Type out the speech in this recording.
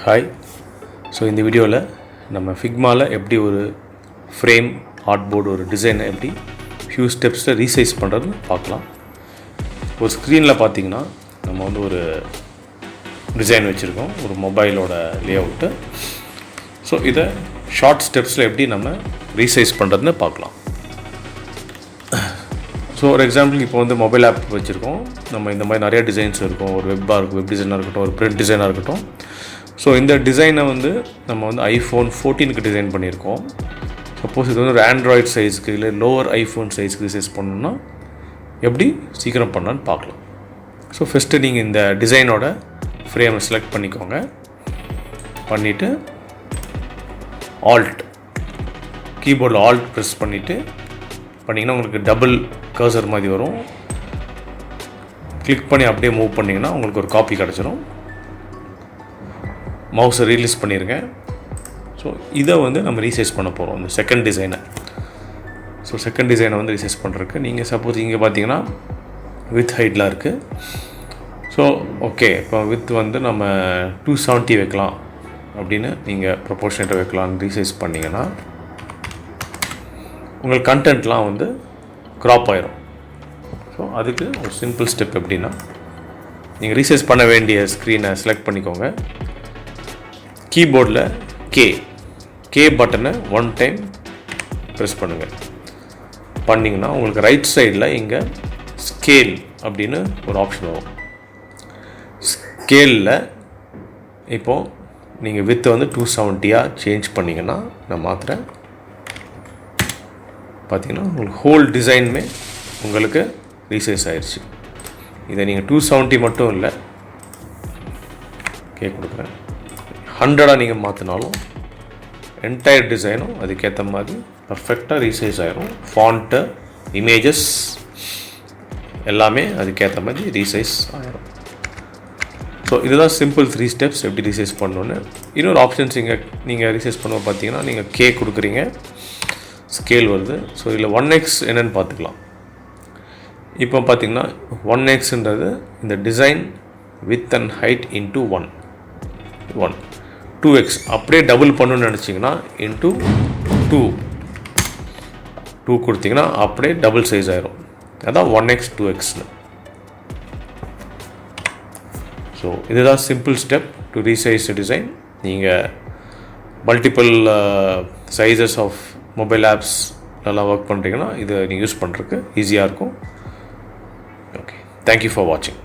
Hi. So இந்த வீடியோவில் நம்ம ஃபிக்மாவில் எப்படி ஒரு ஃப்ரேம் ஆர்ட்போர்டு ஒரு டிசைனை எப்படி ஃபியூ ஸ்டெப்ஸில் ரீசைஸ் பண்ணுறதுன்னு பார்க்கலாம். ஒரு ஸ்க்ரீனில் பார்த்தீங்கன்னா நம்ம வந்து ஒரு டிசைன் வச்சுருக்கோம், ஒரு மொபைலோட லேஅவுட்டு. ஸோ இதை ஷார்ட் ஸ்டெப்ஸில் எப்படி நம்ம ரீசைஸ் பண்ணுறதுன்னு பார்க்கலாம். ஸோ ஒரு எக்ஸாம்பிள், இப்போ வந்து மொபைல் ஆப் வச்சுருக்கோம், நம்ம இந்த மாதிரி நிறைய டிசைன்ஸ் இருக்கும். ஒரு வெப்பாக இருக்கும், வெப் டிசைனாக இருக்கட்டும், ஒரு பிரிண்ட் டிசைனாக இருக்கட்டும். ஸோ இந்த டிசைனை வந்து நம்ம வந்து iPhone 14க்கு டிசைன் பண்ணியிருக்கோம். சப்போஸ் இது வந்து ஒரு ஆண்ட்ராய்டு சைஸுக்கு இல்லை லோவர் ஐஃபோன் சைஸுக்கு ரீசைஸ் பண்ணணுன்னா எப்படி சீக்கிரம் பண்ணலான்னு பார்க்கலாம். ஸோ ஃபஸ்ட்டு நீங்கள் இந்த டிசைனோட ஃப்ரேமை செலக்ட் பண்ணிக்கோங்க. பண்ணிவிட்டு ஆல்ட் கீபோர்டில் ஆல்ட் ப்ரெஸ் பண்ணிவிட்டு பண்ணிங்கன்னா உங்களுக்கு டபுள் கர்சர் மாதிரி வரும். கிளிக் பண்ணி அப்படியே மூவ் பண்ணிங்கன்னா உங்களுக்கு ஒரு காப்பி கிடச்சிரும். மவுஸை ரிலீஸ் பண்ணிடுங்க. ஸோ இதை வந்து நம்ம ரீசைஸ் பண்ண போகிறோம், இந்த செகண்ட் டிசைனை. ஸோ செகண்ட் டிசைனை வந்து ரீசைஸ் பண்ணுறதுக்கு நீங்கள் சப்போஸ் இங்கே பார்த்தீங்கன்னா வித் ஹைட்லாம் இருக்குது. ஸோ ஓகே, இப்போ வித் வந்து நம்ம 270 வைக்கலாம் அப்படின்னு நீங்கள் ப்ரொபோர்ஷனேட்டை வைக்கலான்னு ரீசைஸ் பண்ணிங்கன்னா உங்கள் கண்டென்ட்லாம் வந்து க்ராப் ஆயிரும். ஸோ அதுக்கு ஒரு சிம்பிள் ஸ்டெப் எப்படின்னா, நீங்கள் ரீசைஸ் பண்ண வேண்டிய ஸ்க்ரீனை செலக்ட் பண்ணிக்கோங்க. கீபோர்டில் கே பட்டனை 1 டைம் ப்ரெஸ் பண்ணுங்கள். பண்ணிங்கன்னா உங்களுக்கு ரைட் சைடில் இங்கே ஸ்கேல் அப்படின்னு ஒரு ஆப்ஷன் வரும். ஸ்கேலில் இப்போது நீங்கள் வித் வந்து 270 சேஞ்ச் பண்ணிங்கன்னா நான் மாத்திரேன். பார்த்தீங்கன்னா உங்களுக்கு ஹோல் டிசைனுமே உங்களுக்கு ரீசைஸ் ஆயிடுச்சு. இதை நீங்கள் 270 மட்டும் இல்லை, கொடுக்குறேன் 100 நீங்கள் மாற்றினாலும் என்டையர் டிசைனும் அதுக்கேற்ற மாதிரி பர்ஃபெக்டாக ரீசைஸ் ஆகிரும். ஃபாண்ட்டு, இமேஜஸ் எல்லாமே அதுக்கேற்ற மாதிரி ரீசைஸ் ஆகிரும். ஸோ இதுதான் சிம்பிள் 3 ஸ்டெப்ஸ் எப்படி ரீசைஸ் பண்ணணுன்னு. இன்னொரு ஆப்ஷன்ஸ் இங்கே நீங்கள் ரீசைஸ் பண்ணுவோம் பார்த்தீங்கன்னா, நீங்கள் கொடுக்குறீங்க, ஸ்கேல் வருது. ஸோ இதில் 1x என்னென்னு பார்த்துக்கலாம். இப்போ பார்த்தீங்கன்னா 1xன்றது இந்த design with and height into 1 2x அப்படியே டபுள் பண்ணணும்னு நினச்சிங்கன்னா இன்ட்டு 2 கொடுத்தீங்கன்னா அப்படியே டபுள் சைஸ் ஆயிரும். அதான் 1x 2xன்னு. ஸோ இதுதான் simple step to resize design. நீங்கள் multiple sizes of mobile apps நல்லா ஒர்க் பண்ணுறீங்கன்னா இதை நீங்கள் யூஸ் பண்ணுறதுக்கு ஈஸியாக இருக்கும். ஓகே, தேங்க்யூ ஃபார் வாட்சிங்.